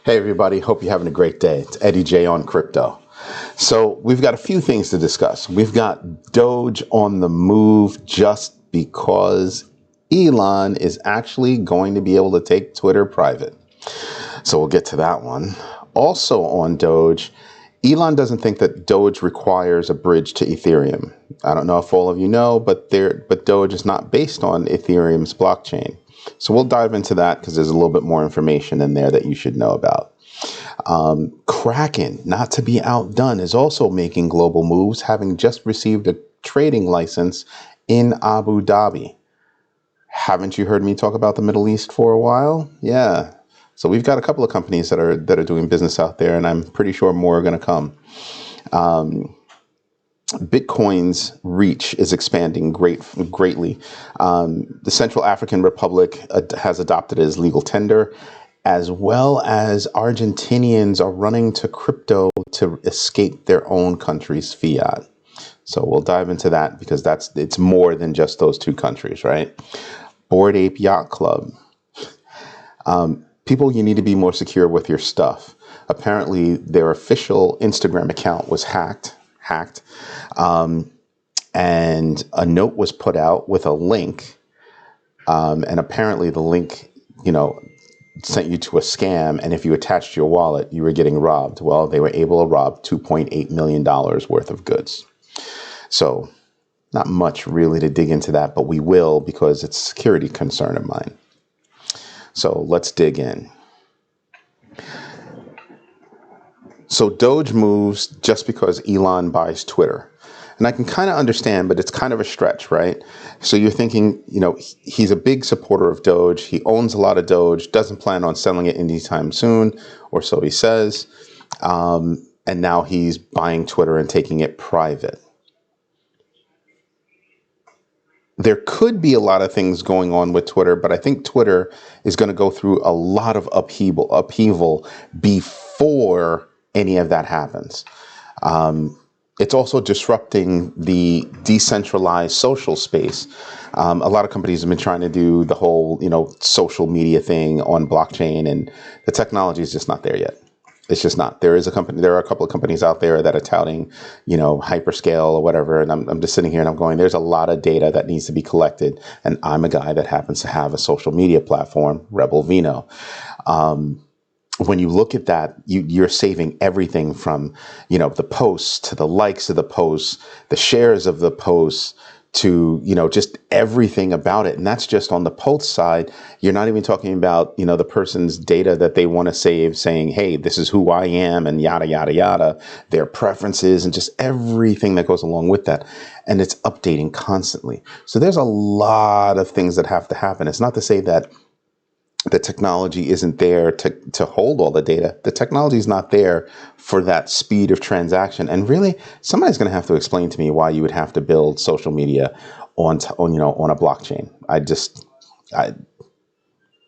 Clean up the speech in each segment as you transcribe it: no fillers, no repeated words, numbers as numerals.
Hey everybody, hope you're having a great day. It's Eddie J on crypto. So we've got a few things to discuss. We've got Doge on the move just because Elon is actually going to be able to take Twitter private. So we'll get to that one. Also on Doge, Elon doesn't think that Doge requires a bridge to Ethereum. I don't know if all of you know, but Doge is not based on Ethereum's blockchain. So we'll dive into that because there's a little bit more information in there that you should know about. Kraken, not to be outdone, is also making global moves, having just received a trading license in Abu Dhabi. Haven't you heard me talk about the Middle East for a while? Yeah. So we've got a couple of companies that are doing business out there, and I'm pretty sure more are going to come. Bitcoin's reach is expanding greatly. The Central African Republic has adopted it as legal tender, as well as Argentinians are running to crypto to escape their own country's fiat. So we'll dive into that because it's more than just those two countries, right? Bored Ape Yacht Club. People, you need to be more secure with your stuff. Apparently, their official Instagram account was hacked. And a note was put out with a link. And apparently the link, sent you to a scam. And if you attached your wallet, you were getting robbed. Well, they were able to rob $2.8 million worth of goods. So not much really to dig into that, but we will because it's a security concern of mine. So let's dig in. So Doge moves just because Elon buys Twitter. And I can kind of understand, but it's kind of a stretch, right? So you're thinking, he's a big supporter of Doge. He owns a lot of Doge, doesn't plan on selling it anytime soon, or so he says. And now he's buying Twitter and taking it private. There could be a lot of things going on with Twitter, but I think Twitter is going to go through a lot of upheaval before any of that happens. It's also disrupting the decentralized social space. A lot of companies have been trying to do the whole, social media thing on blockchain, and the technology is just not there yet. It's just not. There are a couple of companies out there that are touting, hyperscale or whatever. And I'm just sitting here and I'm going, there's a lot of data that needs to be collected. And I'm a guy that happens to have a social media platform, Rebel Vino. When you look at that, you're saving everything from, the posts to the likes of the posts, the shares of the posts, to, just everything about it. And that's just on the post side. You're not even talking about, the person's data that they want to save, saying, hey, this is who I am, and yada, yada, yada, their preferences, and just everything that goes along with that. And it's updating constantly. So there's a lot of things that have to happen. It's not to say that the technology isn't there to hold all the data. The technology is not there for that speed of transaction. And really, somebody's going to have to explain to me why you would have to build social media on a blockchain. I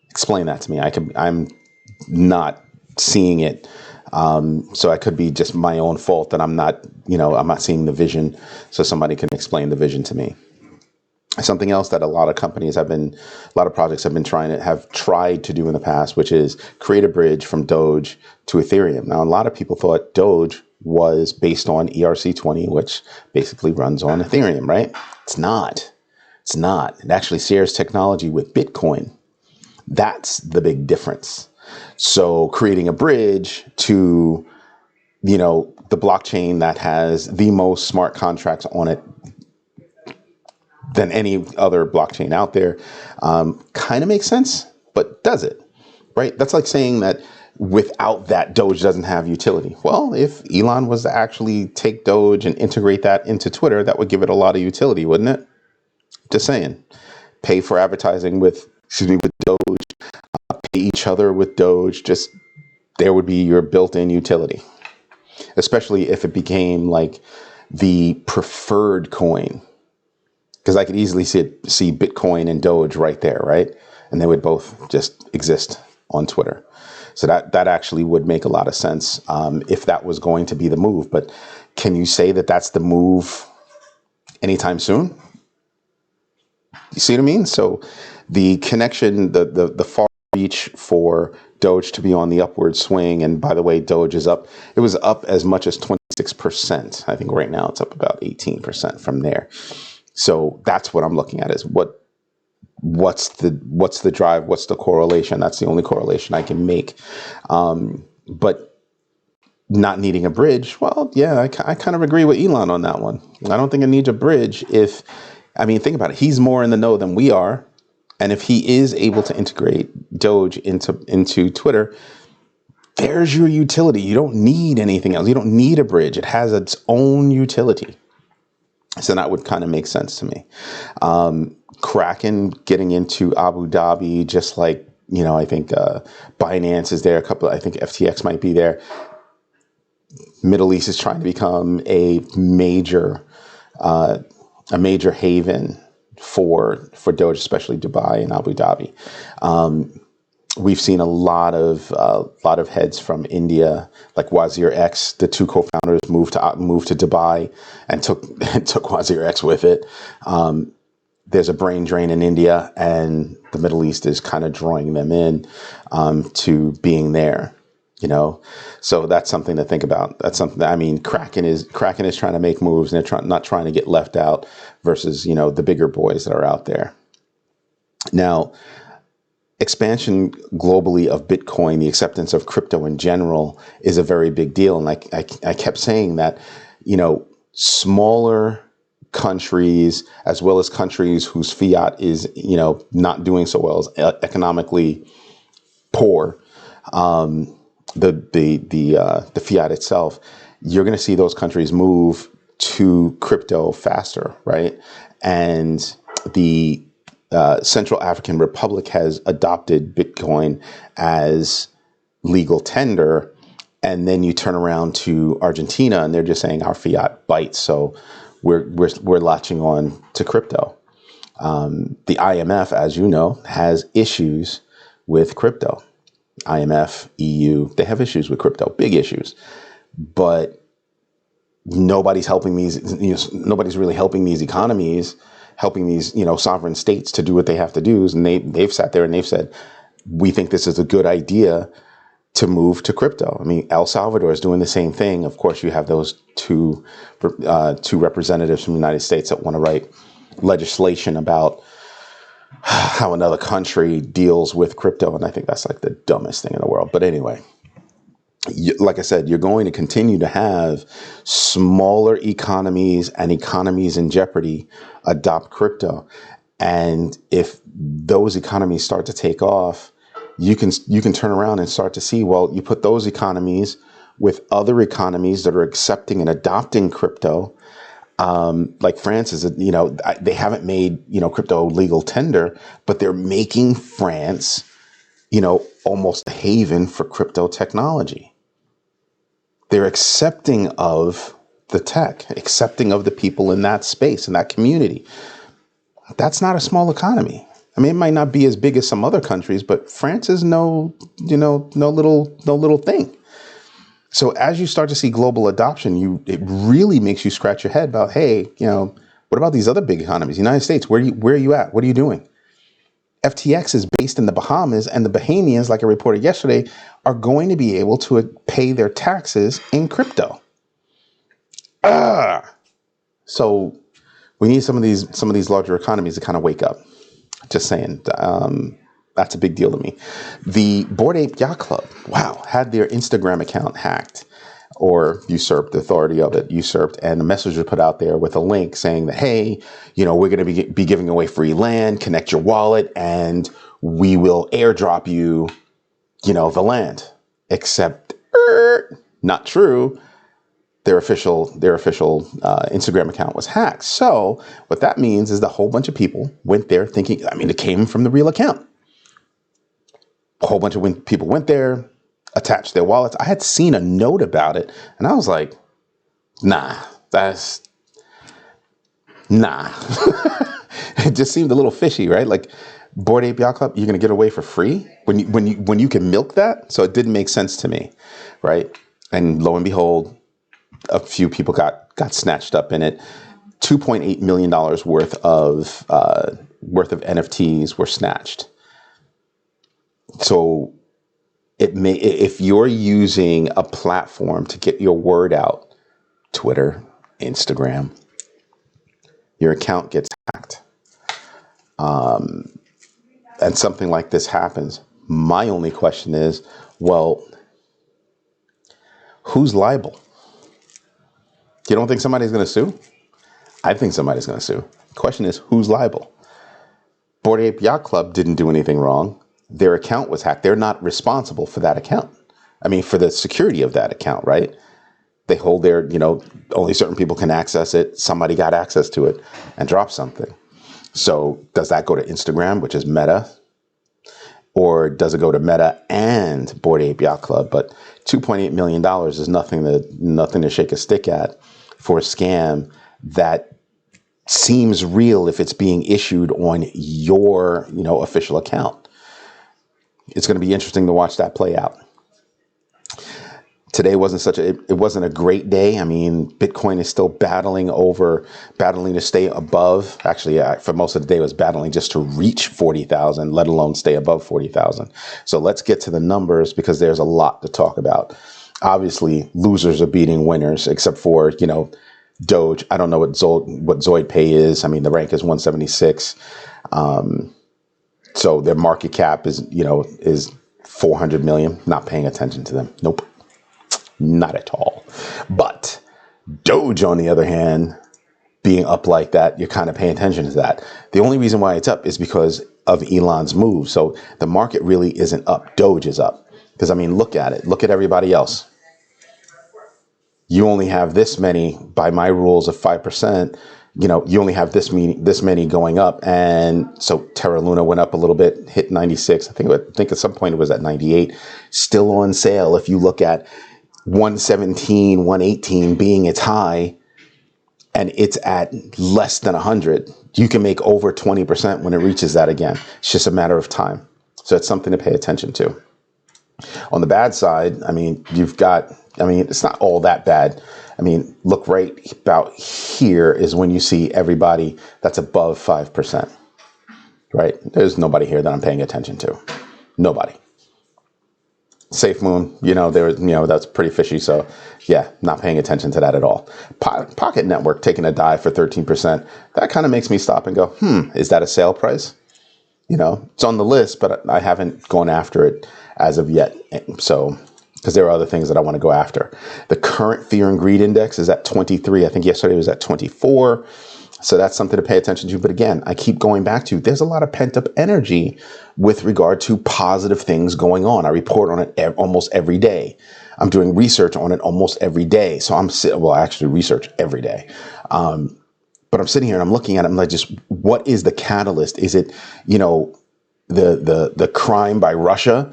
explain that to me. I'm not seeing it. So it could be just my own fault that I'm not seeing the vision. So somebody can explain the vision to me. Something else that a lot of projects have tried to do in the past, which is create a bridge from Doge to Ethereum. Now, a lot of people thought Doge was based on ERC20, which basically runs on Ethereum, right? It's not. It actually shares technology with Bitcoin. That's the big difference. So creating a bridge to, the blockchain that has the most smart contracts on it than any other blockchain out there, kind of makes sense, but does it, right? That's like saying that without that, Doge doesn't have utility. Well, if Elon was to actually take Doge and integrate that into Twitter, that would give it a lot of utility, wouldn't it? Just saying. Pay for advertising with Doge, pay each other with Doge, just there would be your built-in utility, especially if it became like the preferred coin. Because I could easily see Bitcoin and Doge right there, right? And they would both just exist on Twitter. So that actually would make a lot of sense if that was going to be the move. But can you say that that's the move anytime soon? You see what I mean? So the connection, the far reach for Doge to be on the upward swing. And by the way, Doge is up. It was up as much as 26%. I think right now it's up about 18% from there. So that's what I'm looking at, is what's the drive? What's the correlation? That's the only correlation I can make. But not needing a bridge, well, yeah, I kind of agree with Elon on that one. I don't think it needs a bridge. Think about it. He's more in the know than we are. And if he is able to integrate Doge into Twitter, there's your utility. You don't need anything else. You don't need a bridge. It has its own utility. So that would kind of make sense to me. Kraken getting into Abu Dhabi, just like, I think Binance is there. I think FTX might be there. Middle East is trying to become a major haven for Doge, especially Dubai and Abu Dhabi. We've seen a lot of heads from India, like Wazir X. The two co-founders moved to Dubai and took Wazir X with it. There's a brain drain in India, and the Middle East is kind of drawing them in to being there. So that's something to think about. That's something that, Kraken is trying to make moves, and they're not trying to get left out versus, the bigger boys that are out there. Now, expansion globally of Bitcoin, the acceptance of crypto in general, is a very big deal. And I kept saying that, smaller countries, as well as countries whose fiat is, not doing so well, is economically poor, the fiat itself, you're going to see those countries move to crypto faster, right? And the Central African Republic has adopted Bitcoin as legal tender, and then you turn around to Argentina, and they're just saying our fiat bites, so we're latching on to crypto. The IMF, as you know, has issues with crypto. IMF, EU, they have issues with crypto, big issues, but nobody's helping nobody's really helping these economies, helping these, sovereign states to do what they have to do. And they've sat there and they've said, we think this is a good idea to move to crypto. El Salvador is doing the same thing. Of course, you have those two representatives from the United States that want to write legislation about how another country deals with crypto. And I think that's like the dumbest thing in the world. But anyway, like I said, you're going to continue to have smaller economies and economies in jeopardy adopt crypto. And if those economies start to take off, you can turn around and start to see, well, you put those economies with other economies that are accepting and adopting crypto. Like France is, they haven't made, crypto legal tender, but they're making France, almost a haven for crypto technology. They're accepting of the tech, accepting of the people in that space, in that community. That's not a small economy. It might not be as big as some other countries, but France is no little thing. So as you start to see global adoption, it really makes you scratch your head about, hey, what about these other big economies? United States, where are you at? What are you doing? FTX is based in the Bahamas, and the Bahamians, like I reported yesterday, are going to be able to pay their taxes in crypto. So we need some of these larger economies to kind of wake up. Just saying. That's a big deal to me. The Bored Ape Yacht Club, had their Instagram account hacked or usurped, the authority of it usurped, and a message was put out there with a link saying that, hey, we're going to be giving away free land, connect your wallet, and we will airdrop you, the land. Except, not true. Their official Instagram account was hacked. So what that means is the whole bunch of people went there thinking, it came from the real account. A whole bunch of people went there, attached their wallets. I had seen a note about it, and I was like, nah. It just seemed a little fishy, right? Like, Bored Ape Yacht Club, you're going to get away for free when you can milk that? So it didn't make sense to me, right? And lo and behold, a few people got snatched up in it. $2.8 million worth of NFTs were snatched. So if you're using a platform to get your word out, Twitter, Instagram, your account gets hacked, and something like this happens. My only question is, well, who's liable? You don't think somebody's going to sue? I think somebody's going to sue. The question is, who's liable? Bored Ape Yacht Club didn't do anything wrong. Their account was hacked. They're not responsible for that account. I mean, for the security of that account, right? They hold their, only certain people can access it. Somebody got access to it and dropped something. So does that go to Instagram, which is Meta? Or does it go to Meta and Bored Ape Yacht Club? But $2.8 million is nothing to shake a stick at for a scam that seems real if it's being issued on your, official account. It's going to be interesting to watch that play out. Today it wasn't a great day. I mean, Bitcoin is still battling to stay above. Actually, for most of the day, it was battling just to reach 40,000, let alone stay above 40,000. So let's get to the numbers because there's a lot to talk about. Obviously, losers are beating winners, except for, Doge. I don't know what Zoid Pay is. I mean, the rank is 176. So their market cap is 400 million. Not paying attention to them. Nope. Not at all. But Doge, on the other hand, being up like that, you're kind of paying attention to that. The only reason why it's up is because of Elon's move. So the market really isn't up. Doge is up. Because, I mean, look at it. Look at everybody else. You only have this many, by my rules of 5%, you only have this many going up. And so Terra Luna went up a little bit, hit 96. I think at some point it was at 98. Still on sale if you look at 117, 118 being its high, and it's at less than 100. You can make over 20% when it reaches that again. It's just a matter of time. So it's something to pay attention to. On the bad side, I mean, it's not all that bad. I mean, look right about here is when you see everybody that's above 5%, right? There's nobody here that I'm paying attention to. Nobody. Safe Moon, that's pretty fishy. So yeah, not paying attention to that at all. Pocket Network taking a dive for 13%. That kind of makes me stop and go, is that a sale price? It's on the list, but I haven't gone after it as of yet. So, because there are other things that I want to go after. The current Fear and Greed Index is at 23. I think yesterday it was at 24. So that's something to pay attention to. But again, I keep going back to, there's a lot of pent up energy with regard to positive things going on. I report on it almost every day. I'm doing research on it almost every day. So I actually research every day. But I'm sitting here and I'm looking at it. I'm like, just what is the catalyst? Is it, the crime by Russia?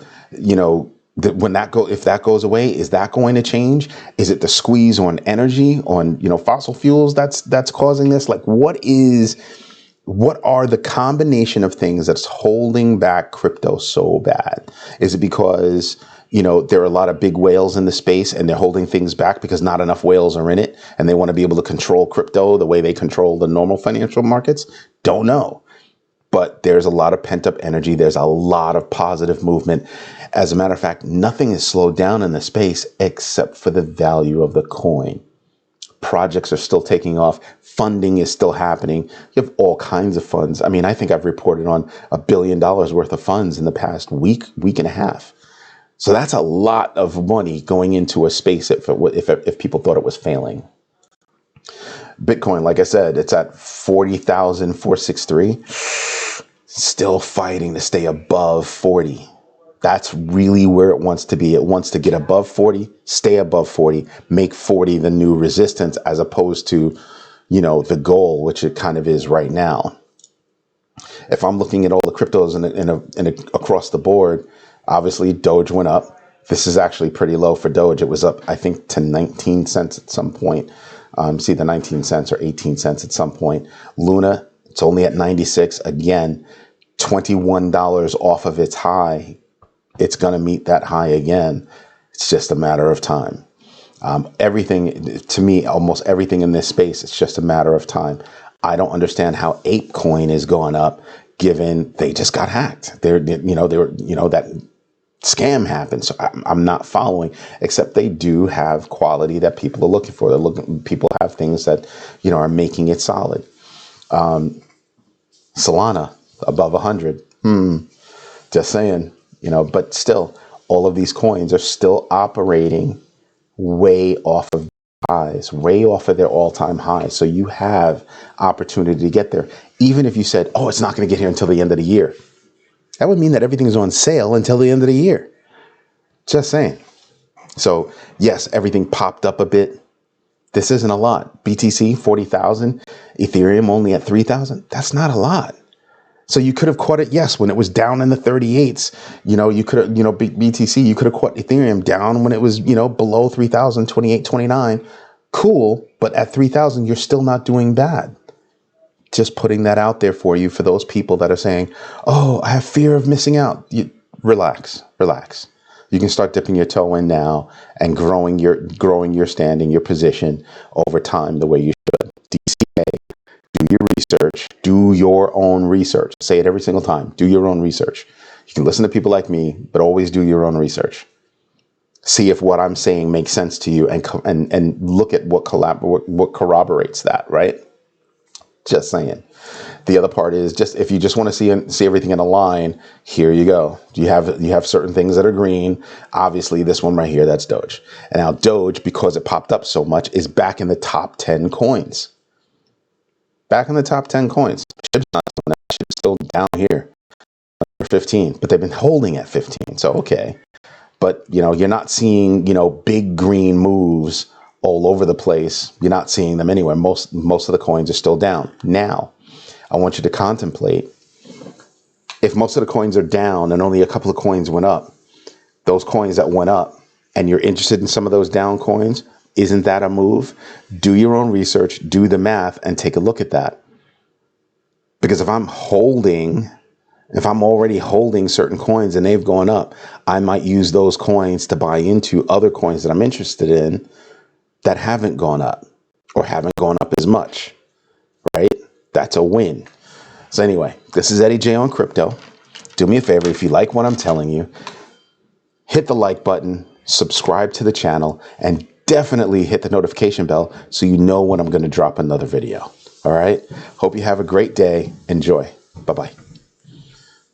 If that goes away, is that going to change? Is it the squeeze on energy, on fossil fuels that's causing this? Like, what are the combination of things that's holding back crypto so bad? Is it because there are a lot of big whales in the space and they're holding things back because not enough whales are in it and they want to be able to control crypto the way they control the normal financial markets? Don't know. But there's a lot of pent up energy. There's a lot of positive movement. As a matter of fact, nothing is slowed down in the space except for the value of the coin. Projects are still taking off. Funding is still happening. You have all kinds of funds. I mean, I think I've reported on $1 billion worth of funds in the past week and a half. So that's a lot of money going into a space if people thought it was failing. Bitcoin, like I said, it's at 40,463. Still fighting to stay above 40. That's really where it wants to be. It wants to get above 40, stay above 40, make 40 the new resistance as opposed to, the goal, which it kind of is right now. If I'm looking at all the cryptos across the board, obviously Doge went up. This is actually pretty low for Doge. It was up, I think, to 19 cents at some point. It's either 19 cents or 18 cents at some point. Luna, it's only at 96. Again, $21 off of its high. It's going to meet that high again. It's just a matter of time. Everything, to me, almost everything in this space, it's just a matter of time. I don't understand how ApeCoin is going up. given they just got hacked. They were, that scam happened. So I'm not following, except they do have quality that people are looking for. People have things that, are making it solid. Solana above 100. Just saying, but still, all of these coins are still operating way off of highs, way off of their all-time highs. So you have opportunity to get there. Even if you said, oh, it's not going to get here until the end of the year. That would mean that everything is on sale until the end of the year. Just saying. So yes, everything popped up a bit. This isn't a lot. BTC, 40,000. Ethereum only at 3,000. That's not a lot. So you could have caught it, yes, when it was down in the 38s. You could have, BTC, you could have caught Ethereum down when it was, below 3,000, 28, 29. Cool. But at 3,000, you're still not doing bad. Just putting that out there for you, for those people that are saying, oh, I have fear of missing out. Relax. You can start dipping your toe in now and growing your standing, your position over time the way you should. DCA, do your research, do your own research. Say it every single time. Do your own research. You can listen to people like me, but always do your own research. See if what I'm saying makes sense to you, and look at what corroborates that, right? Just saying. The other part is, just if you just want to see everything in a line, here you go. You have certain things that are green. Obviously, this one right here, that's Doge. And now Doge, because it popped up so much, is back in the top 10 coins. Back in the top 10 coins. SHIB's not doing that. SHIB's still down here, 15, but they've been holding at 15. So okay, but you're not seeing big green moves all over the place. You're not seeing them anywhere. Most of the coins are still down. Now, I want you to contemplate, if most of the coins are down and only a couple of coins went up, those coins that went up, and you're interested in some of those down coins, isn't that a move? Do your own research, do the math, and take a look at that. Because if I'm already holding certain coins and they've gone up, I might use those coins to buy into other coins that I'm interested in that haven't gone up or haven't gone up as much, right? That's a win. So anyway, this is Eddie J on crypto. Do me a favor, if you like what I'm telling you, hit the like button, subscribe to the channel, and definitely hit the notification bell so you know when I'm going to drop another video. All right. Hope you have a great day. Enjoy. Bye-bye.